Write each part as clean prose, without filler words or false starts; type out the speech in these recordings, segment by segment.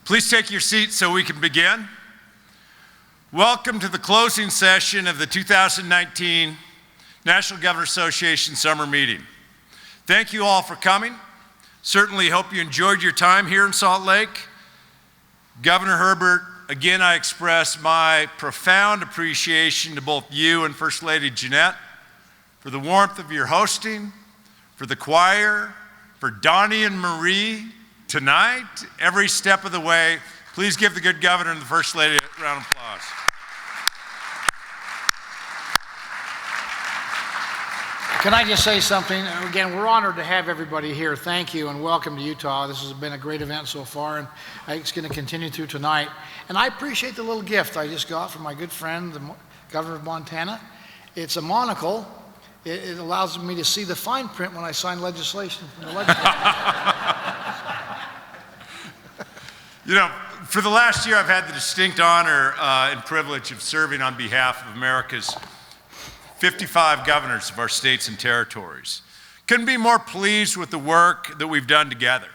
Please take your seats so we can begin. Welcome to the closing session of the 2019 National Governors Association Summer Meeting. Thank you all for coming. Certainly hope you enjoyed your time here in Salt Lake. Governor Herbert, again, I express my profound appreciation to both you and First Lady Jeanette for the warmth of your hosting, for the choir, for Donnie and Marie tonight, every step of the way. Please give the good governor and the First Lady a round of applause. Can I just say something? Again, we're honored to have everybody here. Thank you and welcome to Utah. This has been a great event so far, and it's going to continue through tonight. And I appreciate the little gift I just got from my good friend, the governor of Montana. It's a monocle. It allows me to see the fine print when I sign legislation from the legislature. You know, for the last year, I've had the distinct honor and privilege of serving on behalf of America's 55 governors of our states and territories. Couldn't be more pleased with the work that we've done together.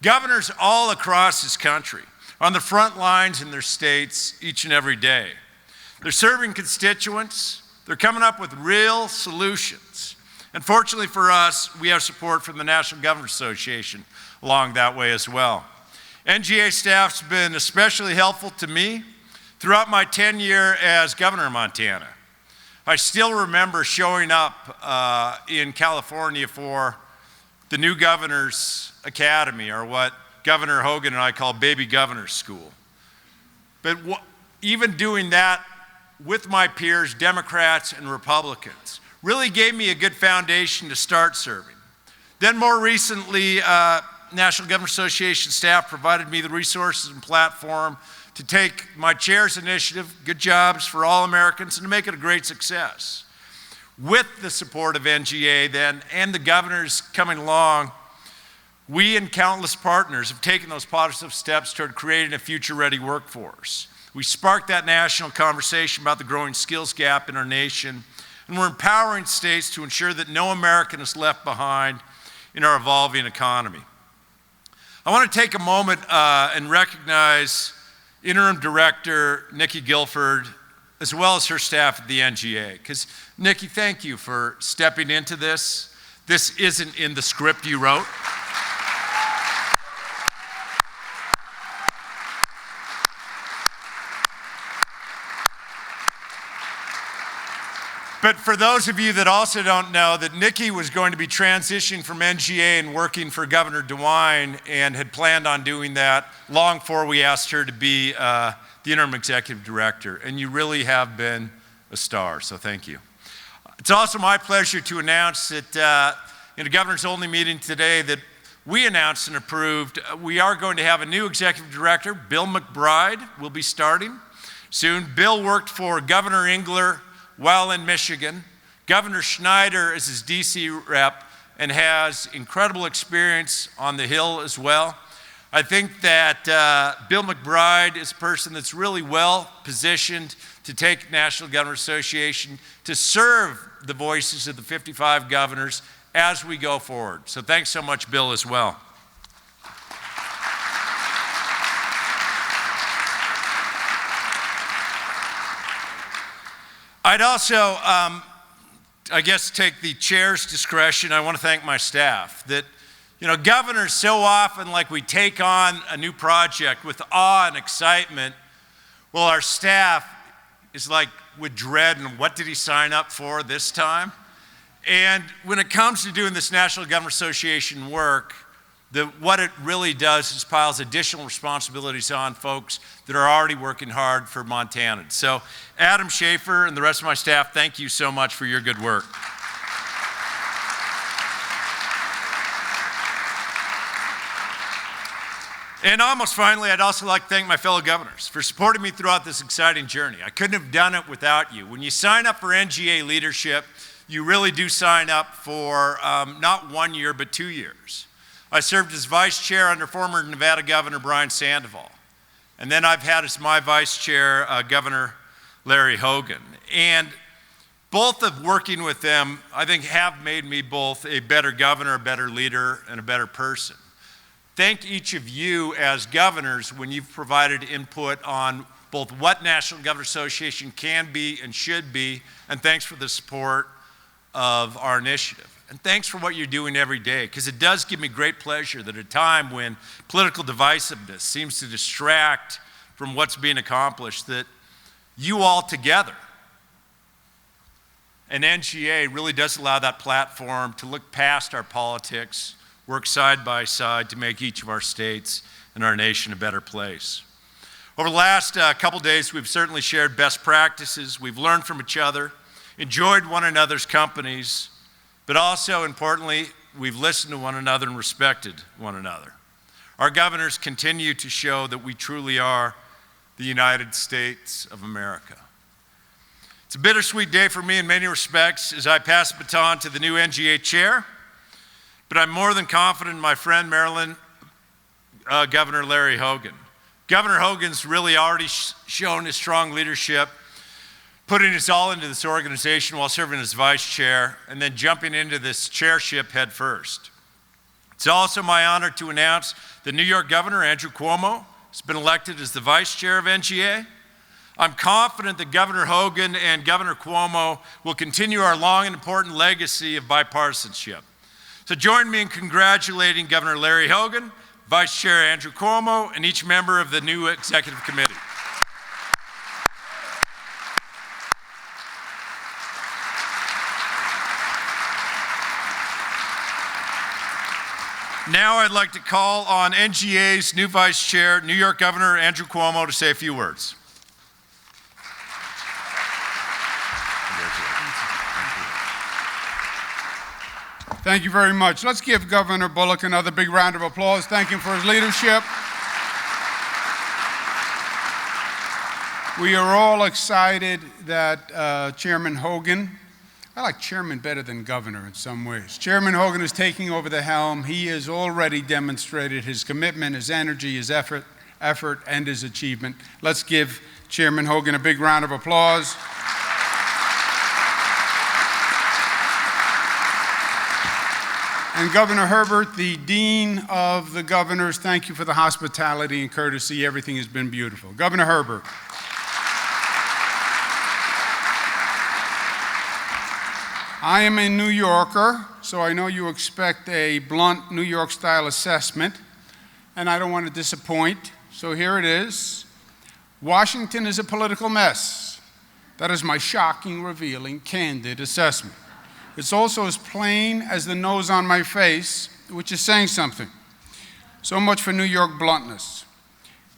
Governors all across this country are on the front lines in their states each and every day. They're serving constituents. They're coming up with real solutions. And fortunately for us, we have support from the National Governors Association along that way as well. NGA staff's been especially helpful to me throughout my tenure as governor of Montana. I still remember showing up in California for the new Governor's Academy, or what Governor Hogan and I call Baby Governor School. But even doing that with my peers, Democrats and Republicans, really gave me a good foundation to start serving. Then more recently, National Governors Association staff provided me the resources and platform to take my chair's initiative, Good Jobs for All Americans, and to make it a great success. With the support of NGA then, and the governors coming along, we and countless partners have taken those positive steps toward creating a future-ready workforce. We sparked that national conversation about the growing skills gap in our nation, and we're empowering states to ensure that no American is left behind in our evolving economy. I want to take a moment and recognize Interim Director Nikki Guilford, as well as her staff at the NGA. Because Nikki, thank you for stepping into this. This isn't in the script you wrote. But for those of you that also don't know, that Nikki was going to be transitioning from NGA and working for Governor DeWine, and had planned on doing that long before we asked her to be the interim executive director. And you really have been a star, so thank you. It's also my pleasure to announce that in a governor's only meeting today that we announced and approved, we are going to have a new executive director. Bill McBride will be starting soon. Bill worked for Governor Engler while in Michigan. Governor Schneider is his DC rep and has incredible experience on the Hill as well. I think that Bill McBride is a person that's really well positioned to take National Governors Association to serve the voices of the 55 governors as we go forward. So thanks so much, Bill, as well. I'd also, I guess, take the chair's discretion. I want to thank my staff. That, you know, governors so often, like, we take on a new project with awe and excitement. Well, our staff is like with dread, and what did he sign up for this time? And when it comes to doing this National Governors Association work, what it really does is piles additional responsibilities on folks that are already working hard for Montanans. So Adam Schaefer and the rest of my staff, thank you so much for your good work. And almost finally, I'd also like to thank my fellow governors for supporting me throughout this exciting journey. I couldn't have done it without you. When you sign up for NGA leadership, you really do sign up for not 1 year, but 2 years. I served as vice chair under former Nevada Governor Brian Sandoval. And then I've had as my vice chair Governor Larry Hogan. And both of working with them, I think, have made me both a better governor, a better leader, and a better person. thank each of you as governors when you've provided input on both what National Governors Association can be and should be, and thanks for the support of our initiative. And thanks for what you're doing every day, because it does give me great pleasure that at a time when political divisiveness seems to distract from what's being accomplished, that you all together, and NGA really does allow that platform to look past our politics, work side by side to make each of our states and our nation a better place. Over the last couple days, we've certainly shared best practices, we've learned from each other, enjoyed one another's companies, but also, importantly, we've listened to one another and respected one another. Our governors continue to show that we truly are the United States of America. It's a bittersweet day for me in many respects as I pass the baton to the new NGA chair, but I'm more than confident in my friend Maryland Governor Larry Hogan. Governor Hogan's really already shown his strong leadership, putting us all into this organization while serving as vice chair, and then jumping into this chairship head first. It's also my honor to announce that New York Governor Andrew Cuomo has been elected as the vice chair of NGA. I'm confident that Governor Hogan and Governor Cuomo will continue our long and important legacy of bipartisanship. So join me in congratulating Governor Larry Hogan, Vice Chair Andrew Cuomo, and each member of the new executive committee. Now I'd like to call on NGA's new Vice Chair, New York Governor Andrew Cuomo, to say a few words. Thank you very much. Let's give Governor Bullock another big round of applause. Thank him for his leadership. We are all excited that Chairman Hogan, I like chairman better than governor in some ways. Chairman Hogan is taking over the helm. He has already demonstrated his commitment, his energy, his effort, and his achievement. Let's give Chairman Hogan a big round of applause. And Governor Herbert, the Dean of the Governors, thank you for the hospitality and courtesy. Everything has been beautiful. Governor Herbert. I am a New Yorker, so I know you expect a blunt New York-style assessment, and I don't want to disappoint, so here it is. Washington is a political mess. That is my shocking, revealing, candid assessment. It's also as plain as the nose on my face, which is saying something. So much for New York bluntness.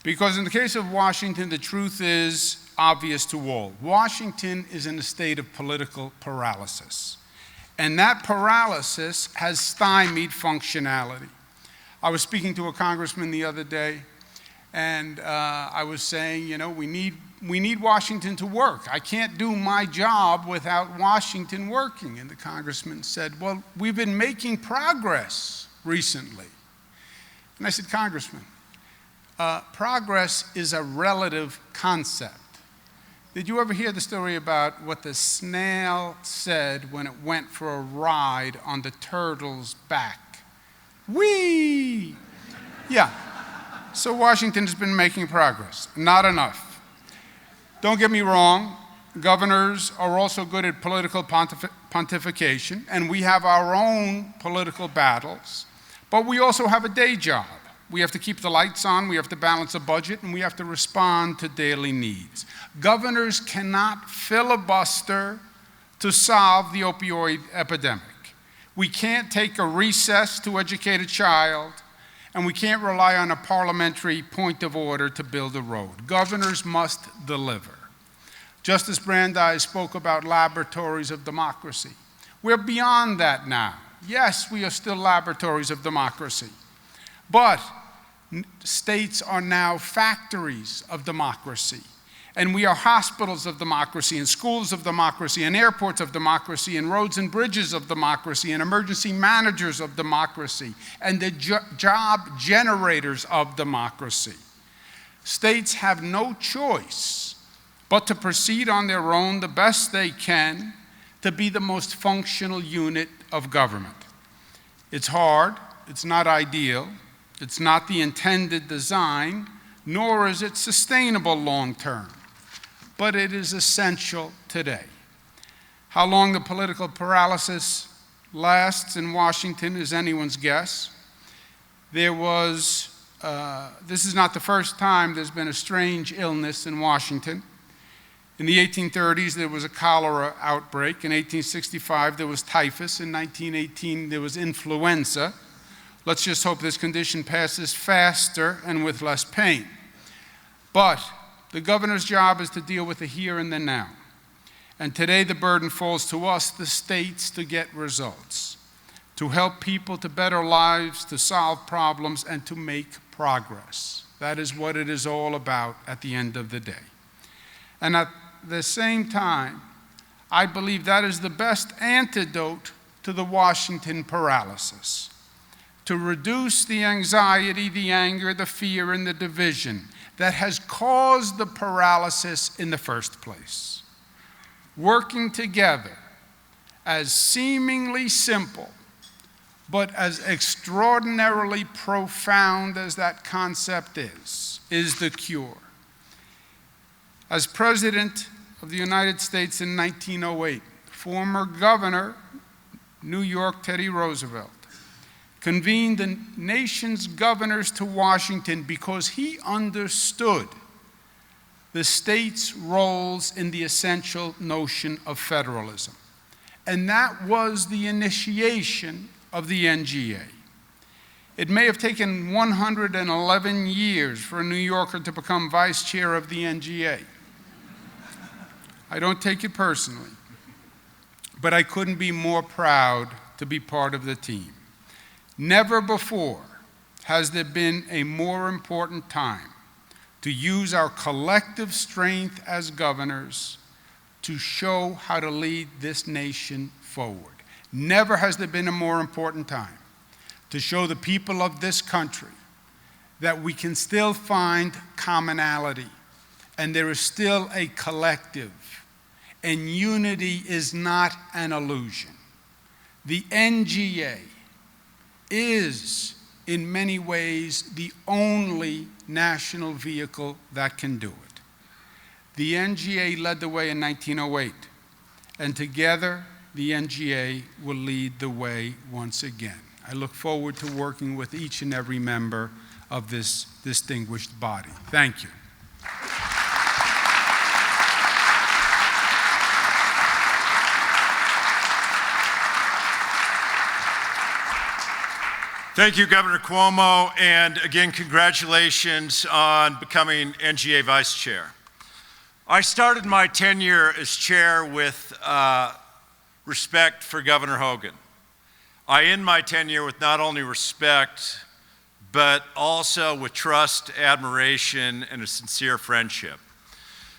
Because in the case of Washington, the truth is obvious to all. Washington is in a state of political paralysis. And that paralysis has stymied functionality. I was speaking to a congressman the other day, and I was saying, you know, we need Washington to work. I can't do my job without Washington working. And the congressman said, well, we've been making progress recently. And I said, Congressman, progress is a relative concept. Did you ever hear the story about what the snail said when it went for a ride on the turtle's back? Whee! Yeah. So Washington has been making progress. Not enough. Don't get me wrong, governors are also good at political pontification, and we have our own political battles, but we also have a day job. We have to keep the lights on, we have to balance a budget, and we have to respond to daily needs. Governors cannot filibuster to solve the opioid epidemic. We can't take a recess to educate a child, and we can't rely on a parliamentary point of order to build a road. Governors must deliver. Justice Brandeis spoke about laboratories of democracy. We're beyond that now. Yes, we are still laboratories of democracy, but states are now factories of democracy. And we are hospitals of democracy, and schools of democracy, and airports of democracy, and roads and bridges of democracy, and emergency managers of democracy, and the job generators of democracy. States have no choice but to proceed on their own the best they can to be the most functional unit of government. It's hard, it's not ideal, It's not the intended design, nor is it sustainable long-term, but it is essential today. How long the political paralysis lasts in Washington is anyone's guess. This is not the first time there's been a strange illness in Washington. In the 1830s, there was a cholera outbreak. In 1865, there was typhus. In 1918, there was influenza. Let's just hope this condition passes faster and with less pain. But the governor's job is to deal with the here and the now. And today the burden falls to us, the states, to get results, to help people to better lives, to solve problems, and to make progress. That is what it is all about at the end of the day. And at the same time, I believe that is the best antidote to the Washington paralysis, to reduce the anxiety, the anger, the fear, and the division that has caused the paralysis in the first place. Working together, as seemingly simple, but as extraordinarily profound as that concept is the cure. As President of the United States in 1908, former Governor, New York, Teddy Roosevelt, convened the nation's governors to Washington because he understood the states' roles in the essential notion of federalism. And that was the initiation of the NGA. It may have taken 111 years for a New Yorker to become vice chair of the NGA. I don't take it personally, but I couldn't be more proud to be part of the team. Never before has there been a more important time to use our collective strength as governors to show how to lead this nation forward. Never has there been a more important time to show the people of this country that we can still find commonality, and there is still a collective, and unity is not an illusion. The NGA is, in many ways, the only national vehicle that can do it. The NGA led the way in 1908, and together the NGA will lead the way once again. I look forward to working with each and every member of this distinguished body. Thank you. Thank you, Governor Cuomo, and again, congratulations on becoming NGA Vice Chair. I started my tenure as chair with respect for Governor Hogan. I end my tenure with not only respect, but also with trust, admiration, and a sincere friendship.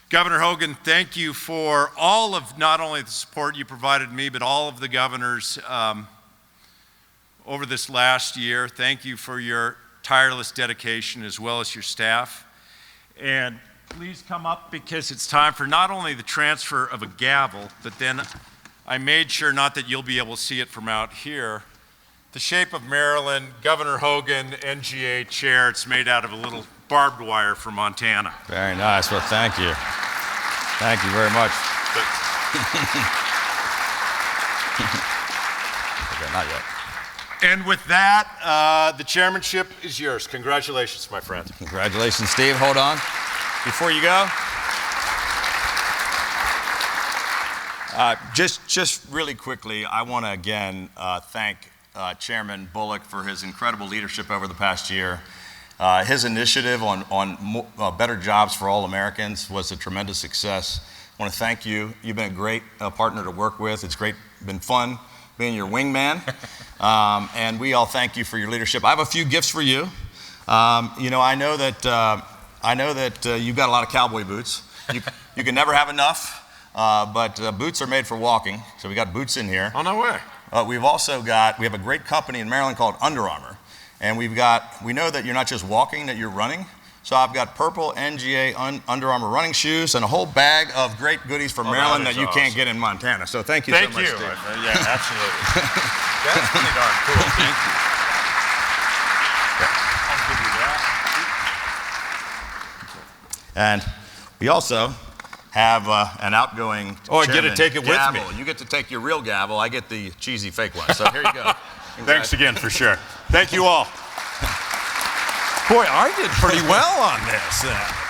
Governor Hogan, thank you for all of not only the support you provided me, but all of the governors over this last year. Thank you for your tireless dedication as well as your staff. And please come up because it's time for not only the transfer of a gavel, but then I made sure, not that you'll be able to see it from out here, the shape of Maryland, Governor Hogan, NGA chair. It's made out of a little barbed wire from Montana. Very nice. Well, thank you. Thank you very much. Okay, not yet. And with that, the chairmanship is yours. Congratulations, my friend. Congratulations, Steve. Hold on. Before you go, just really quickly, I want to again thank Chairman Bullock for his incredible leadership over the past year. His initiative on better jobs for all Americans was a tremendous success. I want to thank you. You've been a great partner to work with. It's been fun being your wingman. And we all thank you for your leadership. I have a few gifts for you. I know that you've got a lot of cowboy boots. You can never have enough, but boots are made for walking. So we got boots in here. Oh, no way. We have a great company in Maryland called Under Armour. And we know that you're not just walking, that you're running. So I've got purple NGA Under Armour running shoes and a whole bag of great goodies from Maryland that you can't get in Montana. So thank you so much, Steve. Yeah, absolutely. That's pretty darn cool. Thank you. And we also have an outgoing Oh, I get to chairman take it with me. gavel. You get to take your real gavel. I get the cheesy fake one. So here you go. Thanks again for sure. Thank you all. Boy, I did pretty well on this.